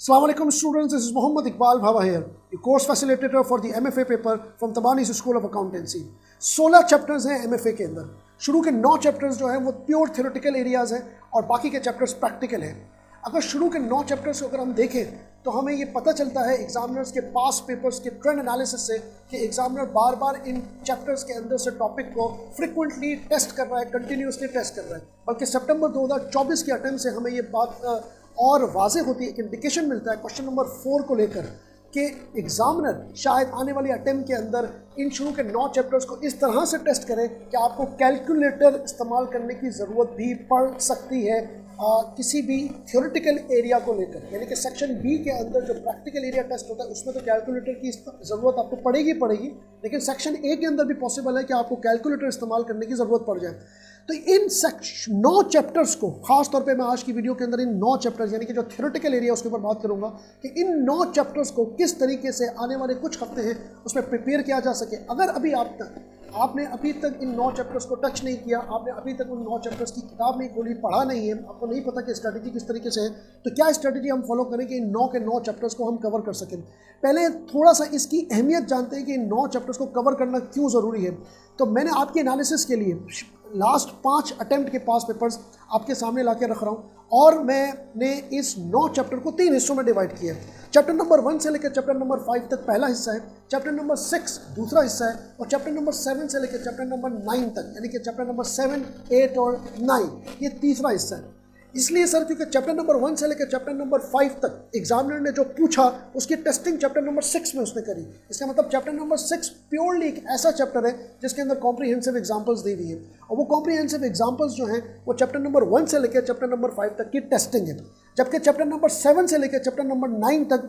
Assalamu alaikum students, this is Muhammad Iqbal Bhava here, a course facilitator for the MFA paper from Tabani School of Accountancy. 16 chapters हैं MFA के अंदर। शुरू के 9 chapters जो हैं वो प्योर थ्योरेटिकल एरियाज हैं और बाकी के चैप्टर्स प्रैक्टिकल हैं। अगर शुरू के 9 चैप्टर्स को अगर हम देखें तो हमें ये पता चलता है एग्जामिनर्स के पास पेपर्स के ट्रेंड एनालिसिस से कि एग्जामिनर बार बार इन चैप्टर्स के अंदर से टॉपिक को फ्रिक्वेंटली टेस्ट कर रहा है, कंटिन्यूसली टेस्ट कर रहा है। बल्कि सितंबर 2024 के अटेम्प्ट से हमें ये बात और वाज़े होती है, एक इंडिकेशन मिलता है क्वेश्चन नंबर 4 को लेकर कि एग्जामिनर शायद आने वाली अटेम्प्ट के अंदर इन शुरू के 9 चैप्टर्स को इस तरह से टेस्ट करें कि आपको कैलकुलेटर इस्तेमाल करने की ज़रूरत भी पड़ सकती है किसी भी थ्योरेटिकल एरिया को लेकर। यानी कि सेक्शन बी के अंदर जो प्रैक्टिकल एरिया टेस्ट होता है उसमें तो कैलकुलेटर की ज़रूरत आपको पड़ेगी, लेकिन सेक्शन ए के अंदर भी पॉसिबल है कि आपको कैलकुलेटर इस्तेमाल करने की ज़रूरत पड़ जाए। तो इन 9 चैप्टर्स को खास तौर पे मैं आज की वीडियो के अंदर इन 9 चैप्टर्स यानी कि जो थ्योरेटिकल एरिया उसके ऊपर बात करूंगा कि इन 9 चैप्टर्स को किस तरीके से आने वाले कुछ हफ्ते हैं उसमें प्रिपेयर किया जा सके। अगर अभी आपने अभी तक इन 9 चैप्टर्स को टच नहीं किया, आपने अभी तक उन 9 चैप्टर्स की किताब नहीं खोली, पढ़ा नहीं है, आपको नहीं पता कि स्ट्रैटेजी किस तरीके से है, तो क्या स्ट्रैटेजी हम फॉलो करें कि इन 9 के 9 चैप्टर्स को हम कवर कर सकें। पहले थोड़ा सा इसकी अहमियत जानते हैं कि इन 9 चैप्टर्स को कवर करना क्यों ज़रूरी है। तो मैंने आपके एनालिसिस के लिए लास्ट 5 अटेम्प्ट के पास पेपर्स आपके सामने ला के रख रहा हूँ और मैंने इस 9 चैप्टर को 3 हिस्सों में डिवाइड किया है। चैप्टर नंबर 1 से लेकर चैप्टर नंबर 5 तक पहला हिस्सा है, चैप्टर नंबर 6 दूसरा हिस्सा है और चैप्टर नंबर 7 से लेकर चैप्टर नंबर 9 तक यानी कि चैप्टर नंबर 7, 8 और 9 ये तीसरा हिस्सा है। इसलिए सर क्योंकि चैप्टर नंबर 1 से लेकर चैप्टर नंबर 5 तक एग्जामिनर ने जो पूछा उसकी टेस्टिंग चैप्टर नंबर 6 में उसने करी। इसका मतलब चैप्टर नंबर 6 प्योरली एक ऐसा चैप्टर है जिसके अंदर कॉम्प्रिहेंसिव एग्जांपल्स दी हुई है और वो कॉम्प्रिहेंसिव एग्जांपल्स जो हैं वो चैप्टर नंबर 1 से लेकर चैप्टर नंबर 5 तक की टेस्टिंग है। जबकि चैप्टर नंबर 7 से लेकर चैप्टर नंबर 9 तक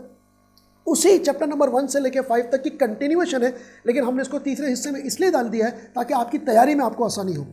उसी चैप्टर नंबर 1 से लेकर 5 तक की कंटिन्यूएशन है, लेकिन हमने इसको तीसरे हिस्से में इसलिए डाल दिया है ताकि आपकी तैयारी में आपको आसानी हो।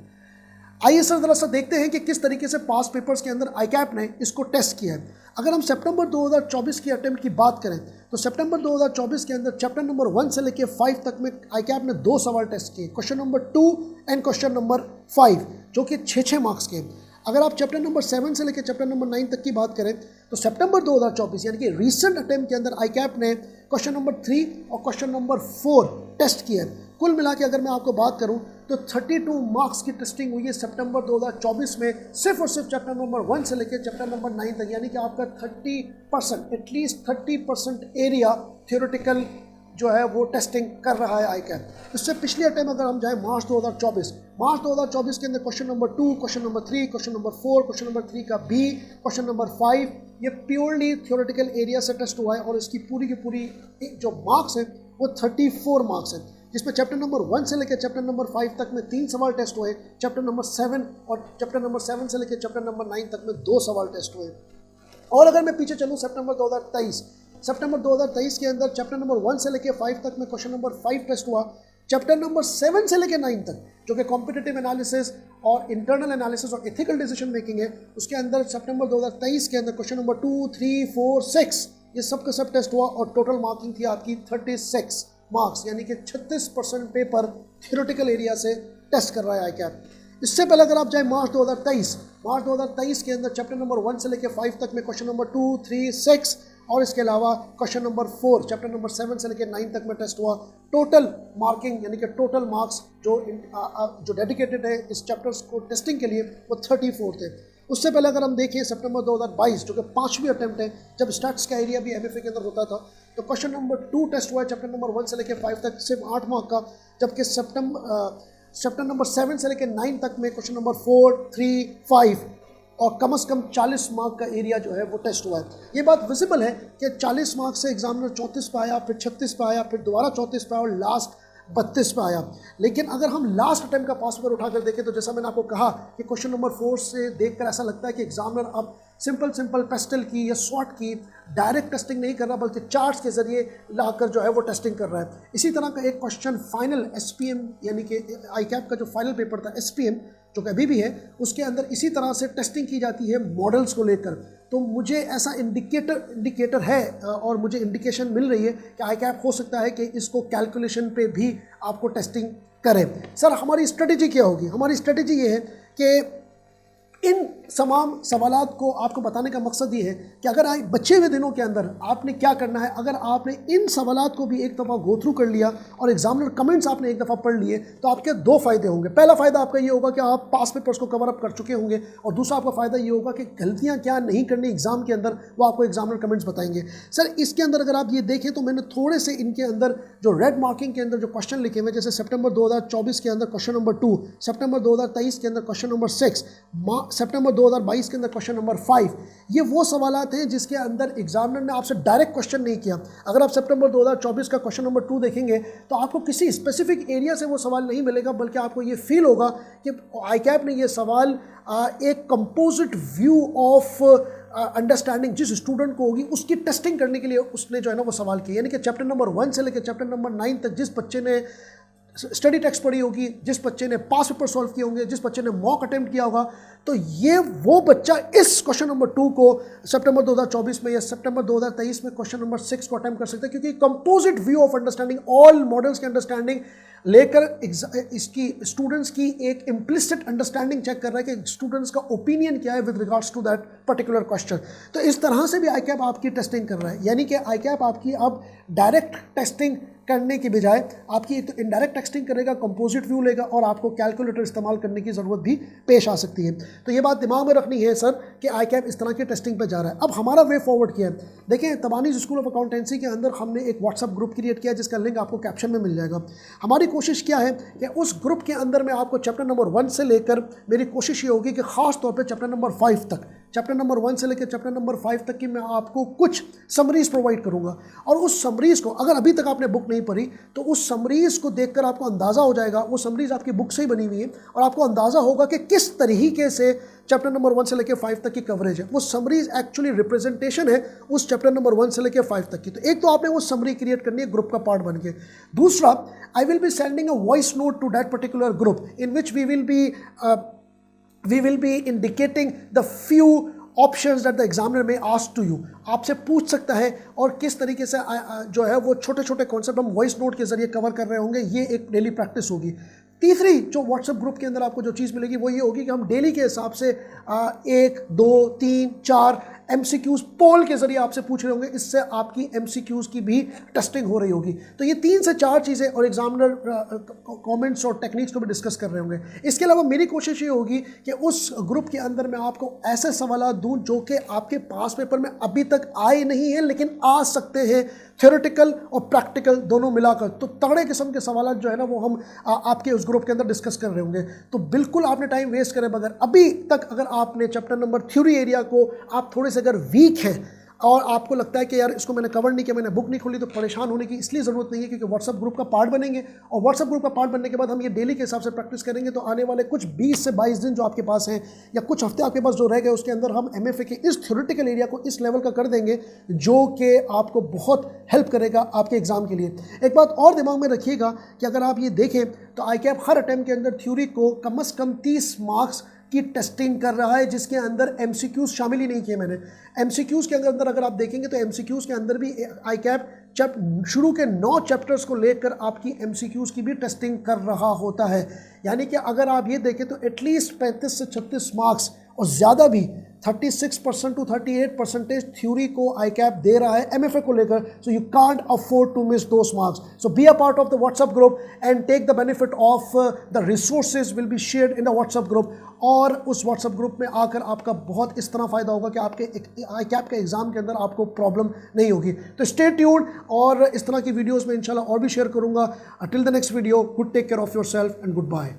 आइए सर जरा सा देखते हैं कि किस तरीके से पास पेपर्स के अंदर आईकैप ने इसको टेस्ट किया है। अगर हम सितंबर 2024 की अटेम्प्ट की बात करें तो सितंबर 2024 के अंदर चैप्टर नंबर 1 से लेकर 5 तक में आईकैप ने 2 सवाल टेस्ट किए, question number 2 and question number 5, जो कि 6 मार्क्स के। अगर आप चैप्टर नंबर 7 से लेकर चैप्टर नंबर 9 तक की बात करें तो सितंबर 2024 यानी कि रीसेंट अटेम्प्ट के अंदर आईकैप ने क्वेश्चन नंबर 3 और क्वेश्चन नंबर 4 टेस्ट किया है। कुल मिला के अगर मैं आपको बात करूं तो 32 मार्क्स की टेस्टिंग हुई है सितंबर 2024 में सिर्फ और सिर्फ चैप्टर नंबर 1 से लेकर चैप्टर नंबर 9 तक। यानी कि आपका 30% एटलीस्ट 30% एरिया थ्योरेटिकल जो है वो टेस्टिंग कर रहा है आईकैप। इससे पिछले अटेम्प्ट अगर हम जाएं मार्च 2024 के अंदर question number 2, question number 3, question number 4, question number 3 का बी, क्वेश्चन नंबर 5 ये प्योरली थ्योरेटिकल एरिया से टेस्ट हुआ है और इसकी पूरी की पूरी जो मार्क्स हैं वो 34 मार्क्स हैं, जिसमें चैप्टर नंबर 1 से लेकर चैप्टर नंबर 5 तक में 3 सवाल टेस्ट हुए, चैप्टर नंबर 7 और चैप्टर नंबर 7 से लेकर चैप्टर नंबर 9 तक में 2 सवाल टेस्ट हुए। और अगर मैं पीछे चलूँ सितंबर 2023 के अंदर चैप्टर नंबर 1 से लेकर 5 तक में क्वेश्चन नंबर 5 टेस्ट हुआ, चैप्टर नंबर 7 से लेकर 9 तक जो कि कॉम्पिटिटिव एनालिसिस और इंटरनल एनालिसिस और एथिकल डिसीजन मेकिंग है उसके अंदर सितंबर 2023 के अंदर क्वेश्चन नंबर 2, 3, 4, 6 ये सब का सब टेस्ट हुआ और टोटल मार्किंग थी आपकी 36 मार्क्स यानी कि 36% पेपर थ्योरेटिकल एरिया से टेस्ट कर रहा है आईकैप। इससे पहले अगर आप जाए मार्च 2023 के अंदर चैप्टर नंबर 1 से लेकर 5 तक में क्वेश्चन नंबर 2, 3, 6 और इसके अलावा क्वेश्चन नंबर 4 चैप्टर नंबर 7 से लेकर 9 तक में टेस्ट हुआ। टोटल मार्किंग यानी कि टोटल मार्क्स जो डेडिकेटेड है इस चैप्टर्स को टेस्टिंग के लिए वो 34 थे। उससे पहले अगर हम देखें सितंबर 2022 जो कि 5वीं अटेम्प्ट है जब स्टैट्स का एरिया भी एमएफए के अंदर होता था तो क्वेश्चन नंबर 2 टेस्ट हुआ है चैप्टर नंबर 1 से लेकर 5 तक सिर्फ 8 मार्क का, जबकि चैप्टर नंबर 7 से लेकर 9 तक में क्वेश्चन नंबर 4, 3, 5 और कम से कम 40 मार्क का एरिया जो है वो टेस्ट हुआ है। ये बात विजिबल है कि 40 मार्क से एग्जामिनर 34 पे आया, फिर 36 पे आया, फिर दोबारा 34 पे आया और लास्ट 32 पे आया। लेकिन अगर हम लास्ट अटेम्प्ट का पास पेपर उठाकर देखें तो जैसा मैंने आपको कहा कि क्वेश्चन नंबर 4 से देखकर ऐसा लगता है कि एग्जामिनर अब सिंपल पेस्टल की या शॉर्ट की डायरेक्ट टेस्टिंग नहीं कर रहा बल्कि चार्ट्स के जरिए लाकर जो है वो टेस्टिंग कर रहा है। इसी तरह का एक क्वेश्चन फाइनल एसपीएम यानी कि आईकैप का जो फाइनल पेपर था एसपीएम जो कि अभी भी है उसके अंदर इसी तरह से टेस्टिंग की जाती है मॉडल्स को लेकर। तो मुझे ऐसा इंडिकेटर है और मुझे इंडिकेशन मिल रही है कि आईकैप हो सकता है कि इसको कैलकुलेशन पे भी आपको टेस्टिंग करें। सर हमारी स्ट्रेटेजी क्या होगी? हमारी स्ट्रेटेजी ये है कि इन तमाम सवालात को आपको बताने का मकसद ये है कि अगर बचे हुए दिनों के अंदर आपने क्या करना है, अगर आपने इन सवालात को भी एक दफ़ा गो थ्रू कर लिया और एग्जामिनर कमेंट्स आपने एक दफ़ा पढ़ लिए तो आपके दो फ़ायदे होंगे। पहला फ़ायदा आपका ये होगा कि आप पास पेपर्स को कवर अप कर चुके होंगे, और दूसरा आपका फ़ायदा ये होगा कि गलतियाँ क्या नहीं करनी एग्जाम के अंदर वो आपको एग्जामिनर कमेंट्स बताएंगे। सर इसके अंदर अगर आप ये देखें तो मैंने थोड़े से इनके अंदर जो रेड मार्किंग के अंदर जो क्वेश्चन लिखे हुए, जैसे सितंबर 2024 के अंदर क्वेश्चन नंबर 2, सितंबर 2023 के अंदर क्वेश्चन नंबर 6, सितंबर 2022 के अंदर क्वेश्चन नंबर 5, ये वो सवालात हैं जिसके अंदर एग्जामिनर ने आपसे डायरेक्ट क्वेश्चन नहीं किया। अगर आप सितंबर 2024 का क्वेश्चन नंबर 2 देखेंगे तो आपको किसी स्पेसिफिक एरिया से वो सवाल नहीं मिलेगा, बल्कि आपको ये फील होगा कि आईकैप ने ये सवाल एक कंपोजिट व्यू ऑफ अंडरस्टैंडिंग जिस स्टूडेंट को होगी उसकी टेस्टिंग करने के लिए उसने जो है ना वो सवाल किया। यानी कि चैप्टर नंबर 1 से लेकर चैप्टर नंबर 9 तक जिस बच्चे ने स्टडी टेक्स्ट पढ़ी होगी, जिस बच्चे ने पास पेपर सॉल्व किए होंगे, जिस बच्चे ने मॉक अटेम्प्ट किया होगा, तो ये वो बच्चा इस क्वेश्चन नंबर 2 को सितंबर 2024 में या सितंबर 2023 में क्वेश्चन नंबर 6 को अटेम्प्ट कर सकता है, क्योंकि composite view of understanding all models की अंडरस्टैंडिंग लेकर इसकी स्टूडेंट्स की एक इम्प्लिसिट अंडरस्टैंडिंग चेक कर रहा है कि स्टूडेंट्स का ओपिनियन क्या है with regards to that particular question. तो इस तरह से भी आईकैप आपकी टेस्टिंग कर रहा है, यानी कि आईकैप आपकी अब डायरेक्ट टेस्टिंग करने की बजाय आपकी तो इनडायरेक्ट टेस्टिंग करेगा, कंपोजिट व्यू लेगा, और आपको कैलकुलेटर इस्तेमाल करने की ज़रूरत भी पेश आ सकती है। तो ये बात दिमाग में रखनी है सर कि आईकैप इस तरह की टेस्टिंग पे जा रहा है। अब हमारा वे फॉरवर्ड किया है, देखें तबानीज़ स्कूल ऑफ अकाउंटेंसी के अंदर हमने एक व्हाट्सअप ग्रुप क्रिएट किया जिसका लिंक आपको कैप्शन में मिल जाएगा। हमारी कोशिश क्या है कि उस ग्रुप के अंदर में आपको चैप्टर नंबर 1 से लेकर मेरी कोशिश ये होगी कि ख़ास तौर पर चैप्टर नंबर 5 तक, चैप्टर नंबर 1 से लेकर चैप्टर नंबर 5 तक की मैं आपको कुछ समरीज प्रोवाइड करूंगा, और उस समरीज को अगर अभी तक आपने बुक नहीं पढ़ी तो उस समरीज को देखकर आपको अंदाज़ा हो जाएगा, वो समरीज आपकी बुक से ही बनी हुई है, और आपको अंदाज़ा होगा कि किस तरीके से चैप्टर नंबर 1 से लेकर 5 तक की कवरेज है। वो समरीज एक्चुअली रिप्रेजेंटेशन है उस चैप्टर नंबर 1 से लेकर 5 तक की। तो एक तो आपने वो समरी क्रिएट करनी है ग्रुप का पार्ट बन के। दूसरा, I will be sending a voice note to that particular group in which we will be indicating the few options that the examiner may ask to you. आपसे पूछ सकता है और किस तरीके से जो है वो छोटे छोटे कॉन्सेप्ट हम वॉइस नोट के जरिए कवर कर रहे होंगे, ये एक डेली प्रैक्टिस होगी। तीसरी जो व्हाट्सएप ग्रुप के अंदर आपको जो चीज़ मिलेगी वो ये होगी कि हम डेली के हिसाब से 1, 2, 3, 4 MCQs पोल के जरिए आपसे पूछ रहे होंगे, इससे आपकी MCQs की भी टेस्टिंग हो रही होगी। तो ये 3 से 4 चीज़ें, और एग्जामिनर कमेंट्स और टेक्निक्स को भी डिस्कस कर रहे होंगे। इसके अलावा मेरी कोशिश ये होगी कि उस ग्रुप के अंदर मैं आपको ऐसे सवाल दूं जो कि आपके पास पेपर में अभी तक आए नहीं हैं लेकिन आ सकते हैं, थ्योरेटिकल और प्रैक्टिकल दोनों मिलाकर। तो तगड़े किस्म के सवाल जो है ना वो हम आपके उस ग्रुप के अंदर डिस्कस कर रहे होंगे। तो बिल्कुल आपने टाइम वेस्ट करे बगैर, अभी तक अगर आपने चैप्टर नंबर थ्योरी एरिया को आप थोड़े से अगर वीक हैं और आपको लगता है कि यार इसको मैंने कवर नहीं किया, मैंने बुक नहीं खोली, तो परेशान होने की इसलिए ज़रूरत नहीं है, क्योंकि व्हाट्सएप ग्रुप का पार्ट बनेंगे, और व्हाट्सएप ग्रुप का पार्ट बनने के बाद हम ये डेली के हिसाब से प्रैक्टिस करेंगे। तो आने वाले कुछ 20 से 22 दिन जो आपके पास हैं या कुछ हफ्ते आपके पास जो रह गए, उसके अंदर हम MFA के इस थ्योरेटिकल एरिया को इस लेवल का कर देंगे जो कि आपको बहुत हेल्प करेगा आपके एग्जाम के लिए। एक बात और दिमाग में रखिएगा कि अगर आप ये देखें तो आईकैप हर अटैम्प्ट के अंदर थ्योरी को कम से कम 30 मार्क्स की टेस्टिंग कर रहा है, जिसके अंदर MCQs शामिल ही नहीं किए मैंने। MCQs के अंदर अगर आप देखेंगे तो MCQs के अंदर भी आईकैप शुरू के 9 चैप्टर्स को लेकर आपकी MCQs की भी टेस्टिंग कर रहा होता है। यानी कि अगर आप ये देखें तो एटलीस्ट 35 से 36 मार्क्स और ज़्यादा भी 36% to 38% थ्योरी को आईकैप दे रहा है MFA को लेकर। So you can't afford to miss those marks. So be a part of the WhatsApp group and take the benefit of the resources will be shared in the WhatsApp group. और उस WhatsApp group में आकर आपका बहुत इस तरह फ़ायदा होगा कि आपके आईकैप के एग्ज़ाम के अंदर आपको प्रॉब्लम नहीं होगी। तो स्टे ट्यून्ड, और इस तरह की वीडियोज़ में इंशाल्लाह और भी शेयर करूँगा। Till the next video, good take care of yourself and good bye.